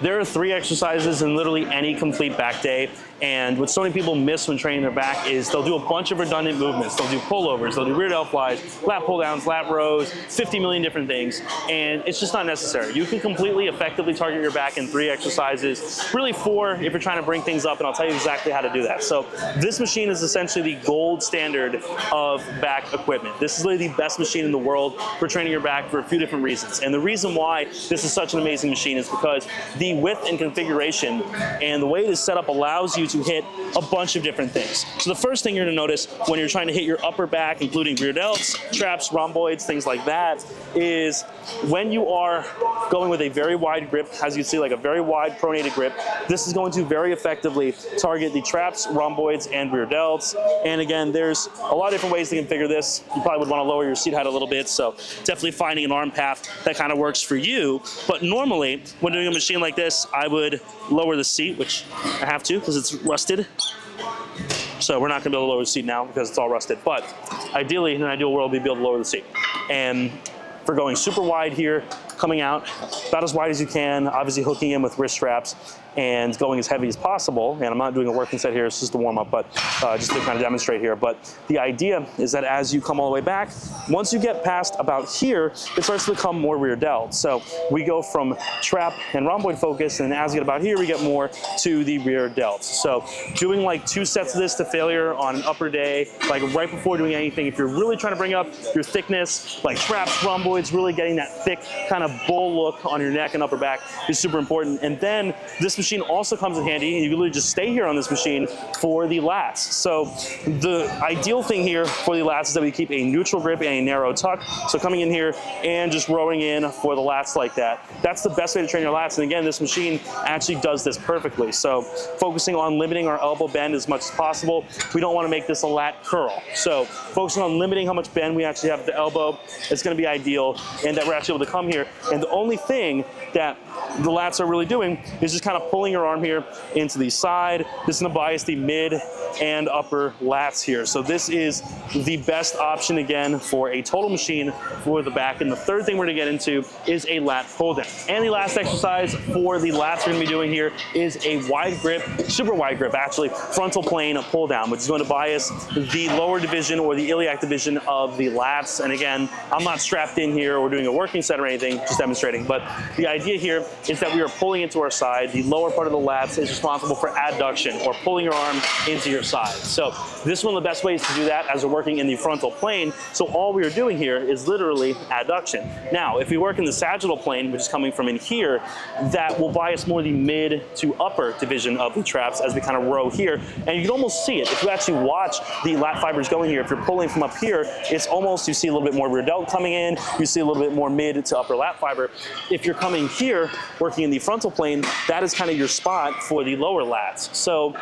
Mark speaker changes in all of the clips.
Speaker 1: There are 3 exercises in literally any complete back day. And what so many people miss when training their back is they'll do a bunch of redundant movements. They'll do pullovers, they'll do rear delt flies, lat pull downs, lat rows, 50 million different things. And it's just not necessary. You can completely effectively target your back in 3 exercises, really 4 if you're trying to bring things up, and I'll tell you exactly how to do that. So this machine is essentially the gold standard of back equipment. This is literally the best machine in the world for training your back for a few different reasons. And the reason why this is such an amazing machine is because the width and configuration and the way it is set up allows you to hit a bunch of different things. So the first thing you're gonna notice when you're trying to hit your upper back, including rear delts, traps, rhomboids, things like that, is when you are going with a very wide grip, as you see, like a very wide pronated grip, this is going to very effectively target the traps, rhomboids, and rear delts. And again, there's a lot of different ways to configure this. You probably would want to lower your seat height a little bit, so definitely finding an arm path that kind of works for you. But normally, when doing a machine like this, I would lower the seat, which I have to because it's rusted. So we're not gonna be able to lower the seat now because it's all rusted. But ideally, in an ideal world, we'd be able to lower the seat. And for going super wide here, coming out about as wide as you can, obviously hooking in with wrist straps and going as heavy as possible. And I'm not doing a working set here, it's just a warm up, but just to kind of demonstrate here. But the idea is that as you come all the way back, once you get past about here, it starts to become more rear delt. So we go from trap and rhomboid focus, and as we get about here, we get more to the rear delts. So doing like 2 sets of this to failure on an upper day, like right before doing anything, if you're really trying to bring up your thickness, like traps, rhomboids, really getting that thick kind of bull look on your neck and upper back is super important. And then this machine also comes in handy, and you can literally just stay here on this machine for the lats. So the ideal thing here for the lats is that we keep a neutral grip and a narrow tuck. So coming in here and just rowing in for the lats like that. That's the best way to train your lats. And again, this machine actually does this perfectly. So focusing on limiting our elbow bend as much as possible. We don't want to make this a lat curl. So focusing on limiting how much bend we actually have at the elbow, it's going to be ideal, and that we're actually able to come here. And the only thing that the lats are really doing is just kind of pulling your arm here into the side. This is going to bias the mid and upper lats here. So this is the best option again for a total machine for the back. And the third thing we're going to get into is a lat pull down. And the last exercise for the lats we're going to be doing here is a wide grip, super wide grip actually, frontal plane pull down, which is going to bias the lower division or the iliac division of the lats. And again, I'm not strapped in here or doing a working set or anything, just demonstrating. But the idea here is that we are pulling into our side. The lower part of the lats is responsible for adduction, or pulling your arm into your side. So this is one of the best ways to do that as we're working in the frontal plane. So all we are doing here is literally adduction. Now, if we work in the sagittal plane, which is coming from in here, that will bias more the mid to upper division of the traps as we kind of row here. And you can almost see it. If you actually watch the lat fibers going here, if you're pulling from up here, it's almost, you see a little bit more rear delt coming in, you see a little bit more mid to upper lat fiber. If you're coming here, working in the frontal plane, that is kind of your spot for the lower lats. So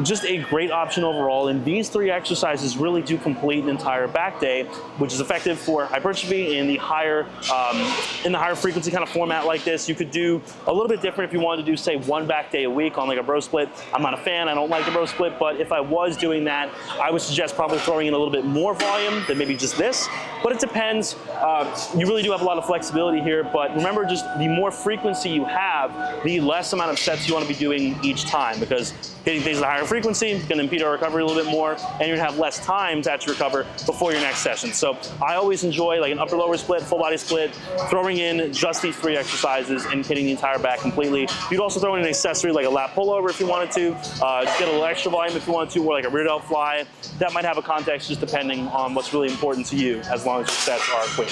Speaker 1: just a great option overall, and these 3 exercises really do complete an entire back day, which is effective for hypertrophy in the higher frequency kind of format like this. You could do a little bit different if you wanted to do, say, 1 back day a week on like a bro split. I'm not a fan, I don't like the bro split, but if I was doing that, I would suggest probably throwing in a little bit more volume than maybe just this, but it depends. You really do have a lot of flexibility here, but remember, just the more frequency you have, the less amount of sets you want to be doing each time, because hitting things at a higher frequency is going to impede our recovery a little bit more, and you're going to have less time to actually recover before your next session. So I always enjoy like an upper lower split, full body split, throwing in just these 3 exercises and hitting the entire back completely. You'd also throw in an accessory like a lat pullover if you wanted to, just get a little extra volume if you wanted to, or like a rear delt fly. That might have a context just depending on what's really important to you, as long as your sets are quick.